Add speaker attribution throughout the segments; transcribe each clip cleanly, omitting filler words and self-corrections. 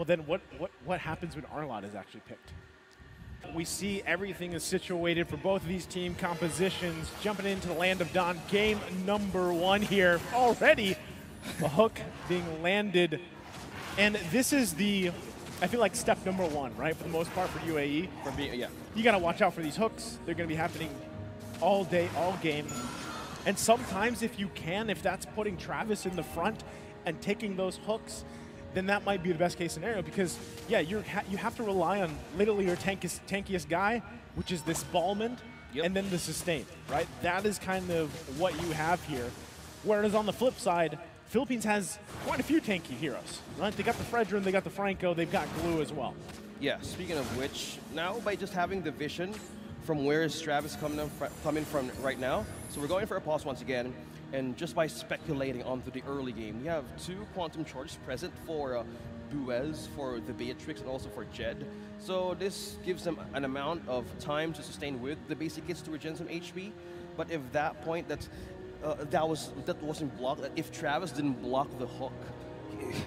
Speaker 1: Well, then what happens when Arlott is actually picked? We see everything is situated for both of these team compositions. Jumping into the land of Dawn, game number 1 here. Already a hook being landed. And this is the, I feel like, step number 1, right? For the most part for UAE.
Speaker 2: Yeah.
Speaker 1: You gotta watch out for these hooks. They're gonna be happening all day, all game. And sometimes if you can, if that's putting Travis in the front and taking those hooks, then that might be the best case scenario because, yeah, you have to rely on literally your tankiest guy, which is this Ballman, and then the sustain, right? That is kind of what you have here. Whereas on the flip side, Philippines has quite a few tanky heroes, right? They got the Fredrin, they got the Franco, they've got Glue as well.
Speaker 2: Yeah, speaking of which, now by just having the vision from where is Travis coming from right now, so we're going for a pause once again. And just by speculating onto the early game, we have 2 Quantum Charges present for Buez, for the Beatrix, and also for Jed. So this gives them an amount of time to sustain with the basic hits to regen some HP. But if that point that wasn't blocked, if Travis didn't block the hook,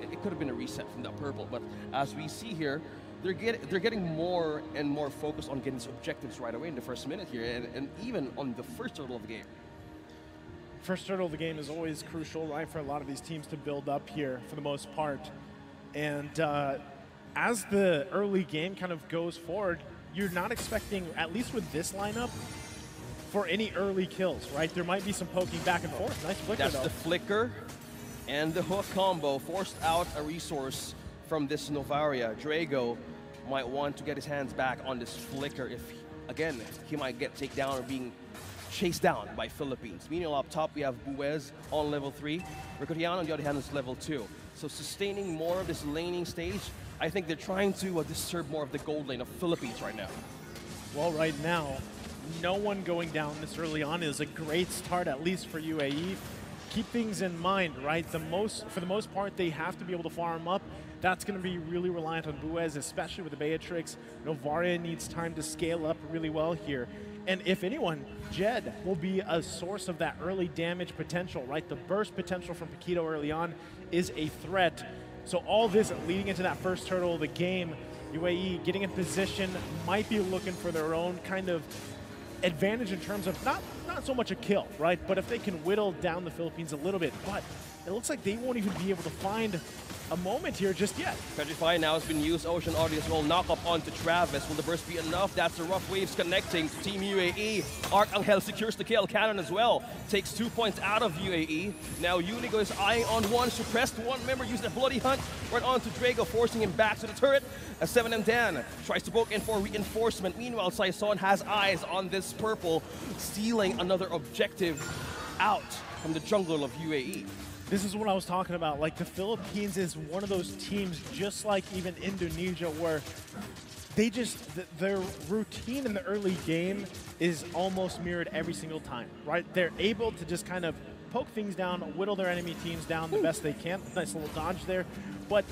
Speaker 2: it could have been a reset from that purple. But as we see here, they're getting more and more focused on getting objectives right away in the first minute here, and even on the first turtle of the game.
Speaker 1: First turtle of the game is always crucial, right, for a lot of these teams to build up here for the most part. And as the early game kind of goes forward, you're not expecting, at least with this lineup, for any early kills, right? There might be some poking back and forth. Nice flicker,
Speaker 2: That's
Speaker 1: though.
Speaker 2: the flicker and the hook combo forced out a resource from this Novaria. Drago might want to get his hands back on this flicker if, again, he might get taken down or being chased down by Philippines. Meanwhile, up top, we have Buez on level 3. Ricotiano, on the other hand, is level 2. So sustaining more of this laning stage, I think they're trying to disturb more of the gold lane of Philippines right now.
Speaker 1: Well, right now, no one going down this early on is a great start, at least for UAE. Keep things in mind, right? For the most part, they have to be able to farm up. That's going to be really reliant on Buez, especially with the Beatrix. Novaria needs time to scale up really well here. And if anyone, Jed will be a source of that early damage potential, right? The burst potential from Paquito early on is a threat. So all this leading into that first turtle of the game, UAE getting in position, might be looking for their own kind of advantage in terms of not so much a kill, right? But if they can whittle down the Philippines a little bit, but it looks like they won't even be able to find a moment here just yet.
Speaker 2: Petrify now has been used. Ocean Audience will knock up onto Travis. Will the burst be enough? That's the rough waves connecting to Team UAE. Archangel secures the kill. Cannon as well. Takes 2 points out of UAE. Now Unigo is eyeing on one. Suppressed one member. Used a bloody hunt. Right on to Drago, forcing him back to the turret. As 7M Dan tries to poke in for reinforcement. Meanwhile, Saison has eyes on this purple, stealing another objective out from the jungle of UAE.
Speaker 1: This is what I was talking about. Like, the Philippines is one of those teams, just like even Indonesia, where they just, their routine in the early game is almost mirrored every single time, right? They're able to just kind of poke things down, whittle their enemy teams down the best they can. Nice little dodge there. But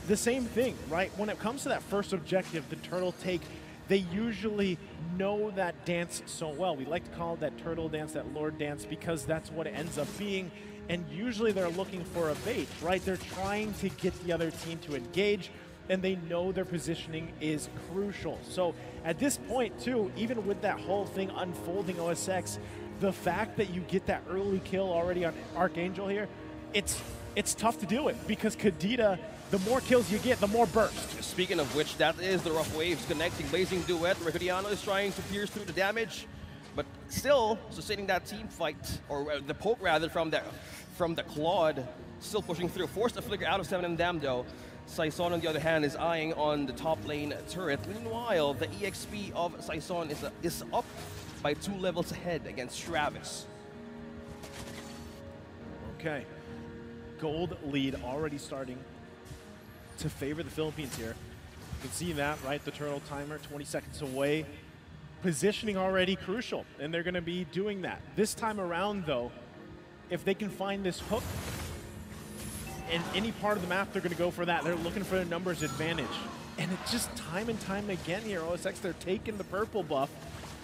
Speaker 1: the same thing, right? When it comes to that first objective, the turtle take, they usually know that dance so well. We like to call it that turtle dance, that lord dance, because that's what it ends up being. And usually they're looking for a bait, right? They're trying to get the other team to engage, and they know their positioning is crucial. So at this point, too, even with that whole thing unfolding OSX, the fact that you get that early kill already on Archangel here, it's tough to deal with, because Kadita, the more kills you get, the more burst.
Speaker 2: Speaking of which, that is the rough waves connecting. Blazing Duet. Ricotiano is trying to pierce through the damage, but still sustaining that team fight, or the poke rather, from the Claude, still pushing through. Forced a flicker out of 7M Dam though. Saison, on the other hand, is eyeing on the top lane turret. Meanwhile, the EXP of Saison is up by 2 levels ahead against Travis.
Speaker 1: Okay. Gold lead already starting to favor the Philippines here. You can see that, right? The turtle timer, 20 seconds away. Positioning already crucial, and they're going to be doing that. This time around, though, if they can find this hook in any part of the map, they're going to go for that. They're looking for the numbers advantage. And it's just time and time again here, OSX, they're taking the purple buff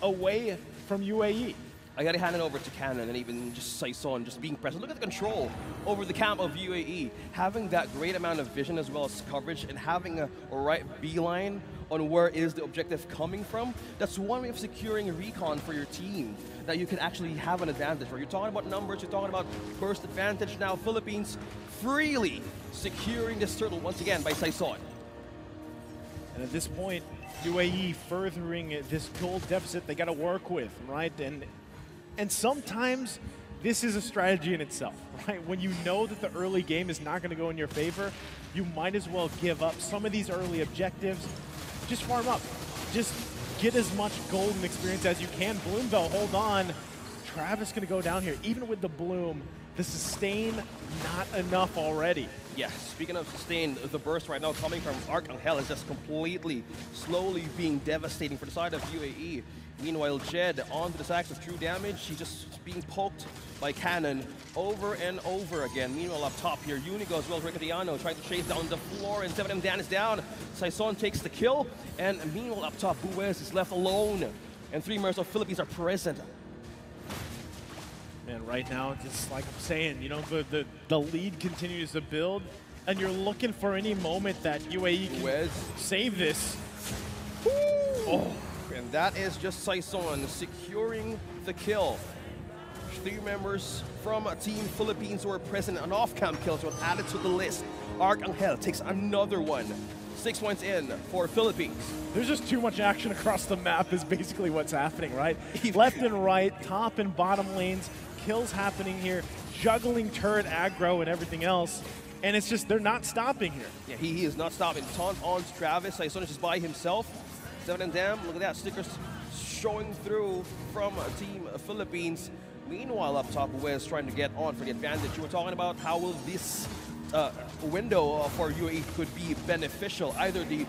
Speaker 1: away from UAE.
Speaker 2: I gotta hand it over to Cannon and even just Saison just being present. Look at the control over the camp of UAE. Having that great amount of vision as well as coverage and having a right beeline on where is the objective coming from, that's one way of securing recon for your team, that you can actually have an advantage. Where you're talking about numbers, you're talking about burst advantage. Now Philippines freely securing this turtle once again by Saison.
Speaker 1: And at this point, UAE furthering this gold deficit they got to work with, right? And sometimes this is a strategy in itself, right? When you know that the early game is not going to go in your favor, you might as well give up some of these early objectives. Just farm up. Just get as much golden experience as you can. Bloom, though, hold on. Travis going to go down here. Even with the Bloom, the sustain, not enough already.
Speaker 2: Yeah, speaking of sustain, the burst right now coming from Arcangel is just completely, slowly being devastating for the side of UAE. Meanwhile, Jed onto the sacks of true damage. She's just being poked by Cannon over and over again. Meanwhile, up top here, Unigo as well as Riccatiano trying to chase down the floor, and 7M Dan is down. Saison takes the kill, and meanwhile up top, Buez is left alone, and 3 members of Philippines are present.
Speaker 1: And right now, just like I'm saying, you know, the lead continues to build, and you're looking for any moment that UAE can save this.
Speaker 2: Woo! Oh. And that is just Saison securing the kill. 3 members from Team Philippines who are present on off-camp kills were added to the list. Arcangel takes another one. 6 points in for Philippines.
Speaker 1: There's just too much action across the map is basically what's happening, right? Left and right, top and bottom lanes, kills happening here, juggling turret aggro and everything else. And it's just, they're not stopping here.
Speaker 2: Yeah, he is not stopping. Taunt on to Travis. Saison is just by himself. 7 Dam, look at that, stickers showing through from Team Philippines. Meanwhile, up top, Wes trying to get on for the advantage. You were talking about how will this window for UAE could be beneficial. Either they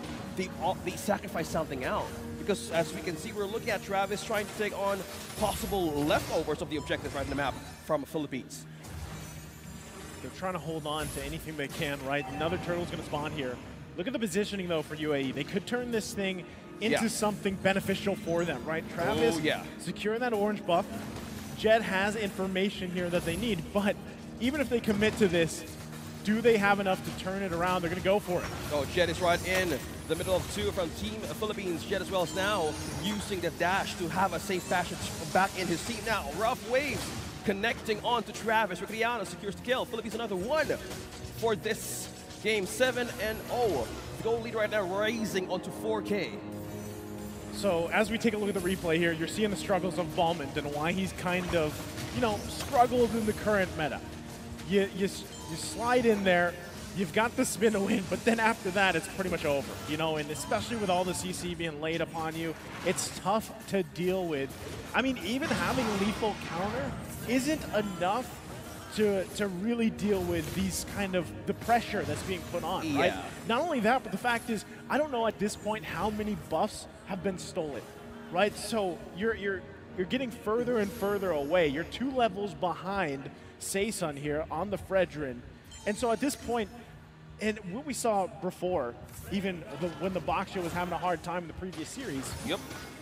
Speaker 2: sacrifice something out, because as we can see, we're looking at Travis trying to take on possible leftovers of the objective right in the map from Philippines.
Speaker 1: They're trying to hold on to anything they can, right? Another turtle's going to spawn here. Look at the positioning, though, for UAE. They could turn this thing into something beneficial for them, right? Travis securing that orange buff. Jed has information here that they need, but even if they commit to this, do they have enough to turn it around? They're going to go for it.
Speaker 2: Oh, Jed is right in the middle of 2 from Team Philippines. Jed as well as now using the dash to have a safe passage back in his team. Now, rough waves connecting on to Travis. Riccatiano secures the kill. Philippines another one for this game. 7-0. The goal lead right now rising onto 4K.
Speaker 1: So as we take a look at the replay here, you're seeing the struggles of Balmond and why he's kind of, you know, struggled in the current meta. You slide in there, you've got the spin to win, but then after that, it's pretty much over, you know, and especially with all the CC being laid upon you, it's tough to deal with. I mean, even having lethal counter isn't enough to really deal with these kind of the pressure that's being put on, right? Not only that, but the fact is, I don't know at this point how many buffs have been stolen, right? So you're getting further and further away. You're 2 levels behind Saison here on the Fredrin. And so at this point, and what we saw before, even when the Boxio was having a hard time in the previous series,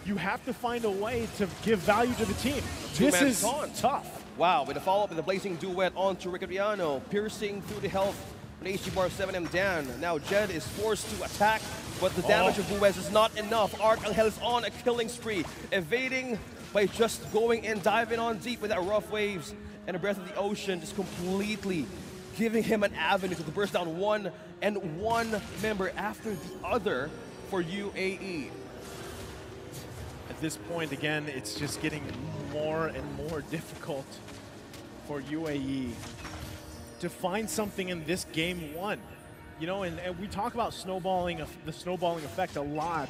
Speaker 1: you have to find a way to give value to the team. This is tough.
Speaker 2: Wow, with a follow-up with the Blazing Duet onto Riccatiano, piercing through the health on HG bar of 7M Dan. Now Jed is forced to attack, but the damage of Buez is not enough. Arcangel is on a killing spree, evading by just going in, diving on deep with that rough waves and a breath of the ocean, just completely giving him an avenue to burst down one member after the other for UAE.
Speaker 1: At this point, again, it's just getting more and more difficult for UAE to find something in this game 1. You know, and we talk about the snowballing effect a lot,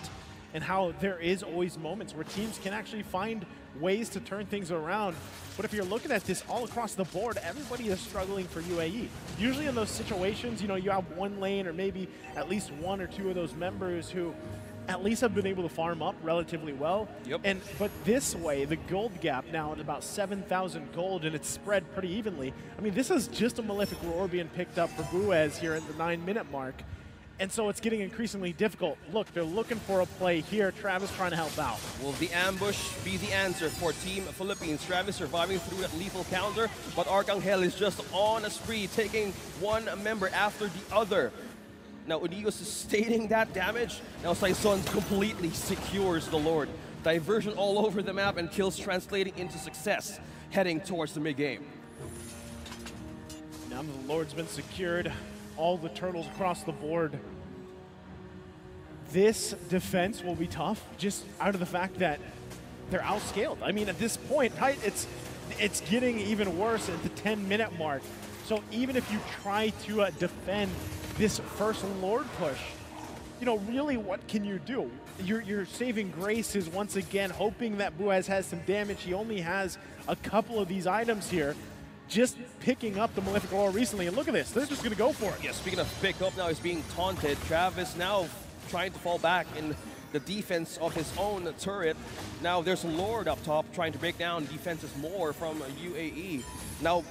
Speaker 1: and how there is always moments where teams can actually find ways to turn things around. But if you're looking at this all across the board, everybody is struggling for UAE. Usually in those situations, you know, you have one lane or maybe at least 1 or 2 of those members who at least have been able to farm up relatively well. But this way, the gold gap now at about 7,000 gold, and it's spread pretty evenly. I mean, this is just a Malefic Roar being picked up for Buez here at the 9-minute mark. And so it's getting increasingly difficult. Look, they're looking for a play here. Travis trying to help out.
Speaker 2: Will the ambush be the answer for Team Philippines? Travis surviving through that lethal counter, but Arcangel is just on a spree, taking one member after the other. Now, Unigo is sustaining that damage. Now, Saison completely secures the Lord. Diversion all over the map and kills translating into success, heading towards the mid-game.
Speaker 1: Now the Lord's been secured. All the turtles across the board. This defense will be tough, just out of the fact that they're outscaled. I mean, at this point, right, it's getting even worse at the 10-minute mark. So even if you try to defend this first Lord push, you know, really what can you do? Your saving grace is once again hoping that Buez has some damage. He only has a couple of these items here. Just picking up the Malefic Aura recently, and look at this, they're just going to go for it.
Speaker 2: Yeah, speaking of pick up, now he's being taunted. Travis now trying to fall back in the defense of his own turret. Now there's a Lord up top trying to break down defenses more from UAE. Now,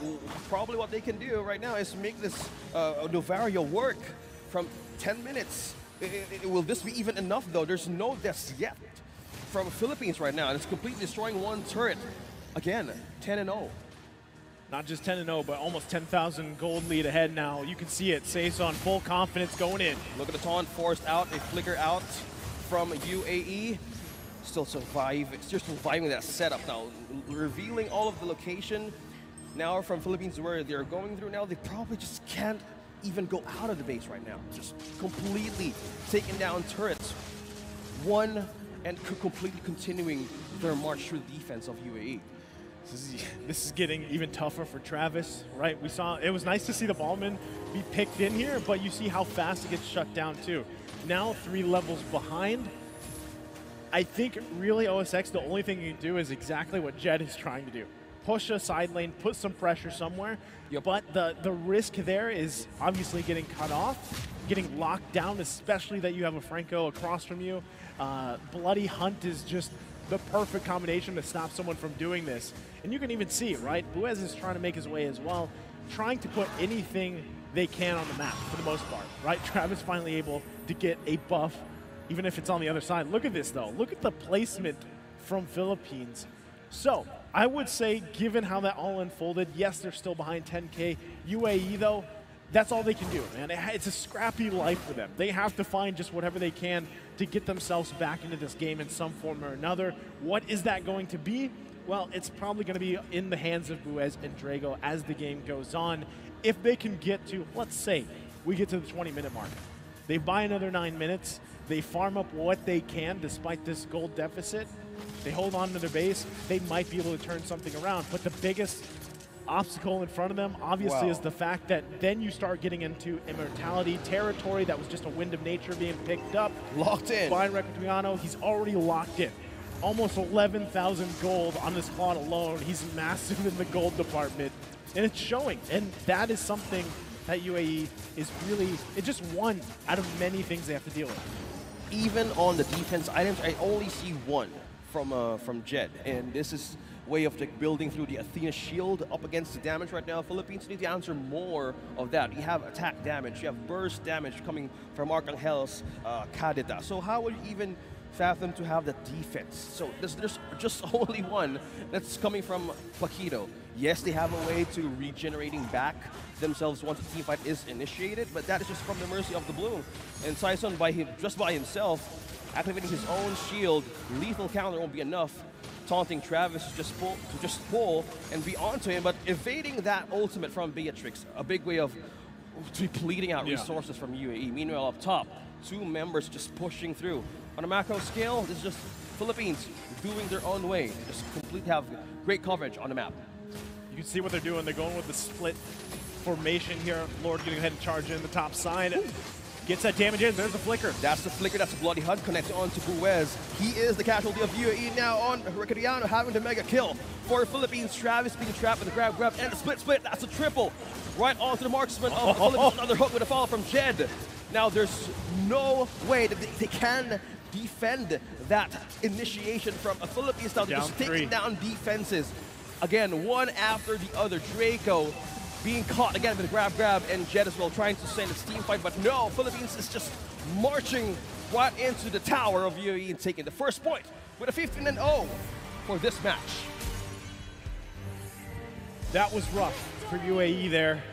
Speaker 2: probably what they can do right now is make this Novaria work from 10 minutes. Will this be even enough, though? There's no deaths yet from Philippines right now, and it's completely destroying one turret. Again, 10-0.
Speaker 1: Not just 10-0, but almost 10,000 gold lead ahead now. You can see it. Saison full confidence going in.
Speaker 2: Look at the taunt forced out, a flicker out from UAE. Still surviving that setup now. Revealing all of the location now from Philippines where they're going through now. They probably just can't even go out of the base right now. Just completely taking down turrets. One and completely continuing their march through the defense of UAE.
Speaker 1: This is getting even tougher for Travis, right? We saw, it was nice to see the Ballman be picked in here, but you see how fast it gets shut down too. Now 3 levels behind. I think really OSX, the only thing you can do is exactly what Jed is trying to do. Push a side lane, put some pressure somewhere, but the risk there is obviously getting cut off, getting locked down, especially that you have a Franco across from you. Bloody Hunt is just the perfect combination to stop someone from doing this. And you can even see, right? Buez is trying to make his way as well, trying to put anything they can on the map for the most part, right? Travis finally able to get a buff, even if it's on the other side. Look at this, though. Look at the placement from Philippines. So I would say, given how that all unfolded, yes, they're still behind 10K. UAE, though, that's all they can do, man. It's a scrappy life for them. They have to find just whatever they can to get themselves back into this game in some form or another. What is that going to be? Well, it's probably going to be in the hands of Buez and Drago as the game goes on. If they can get to, let's say, we get to the 20-minute mark. They buy another 9 minutes. They farm up what they can despite this gold deficit. They hold on to their base. They might be able to turn something around. But the biggest obstacle in front of them, obviously, is the fact that then you start getting into immortality territory. That was just a wind of nature being picked up.
Speaker 2: Locked in.
Speaker 1: By Recreano, he's already locked in. Almost 11,000 gold on this plot alone. He's massive in the gold department, and it's showing. And that is something that UAE is really, it's just one out of many things they have to deal with.
Speaker 2: Even on the defense items, I only see one from Jed, and this is way of like building through the Athena shield up against the damage right now. Philippines need to answer more of that. You have attack damage, you have burst damage coming from Arcangel's Kadita. So how would you even fathom to have that defense? So there's just only one that's coming from Paquito. Yes, they have a way to regenerating back themselves once a team fight is initiated, but that is just from the mercy of the blue. And Saison just by himself, activating his own shield, lethal counter won't be enough. Taunting Travis to just pull and be onto him, but evading that ultimate from Beatrix, a big way of depleting out resources from UAE. Meanwhile, up top, 2 members just pushing through. On a macro scale, this is just Philippines doing their own way. They just completely have great coverage on the map.
Speaker 1: You can see what they're doing. They're going with the split formation here. Lord getting ahead and charging in the top side. Gets that damage in. There's a flicker.
Speaker 2: That's the flicker. That's a Bloody Hunt connecting on to Buez. He is the casualty of UAE now on Recreano having the mega kill. For Philippines, Travis being trapped with the grab, and the split. That's a triple. Right onto the marksman of the Philippines. Another hook with a follow from Jed. Now there's no way that they can defend that initiation from a Philippines now. They're just taking down defenses. Again, one after the other. Draco being caught again with a grab, and Jet as well trying to sustain this team fight, but no, Philippines is just marching right into the tower of UAE and taking the first point with a 15-0 for this match.
Speaker 1: That was rough for UAE there.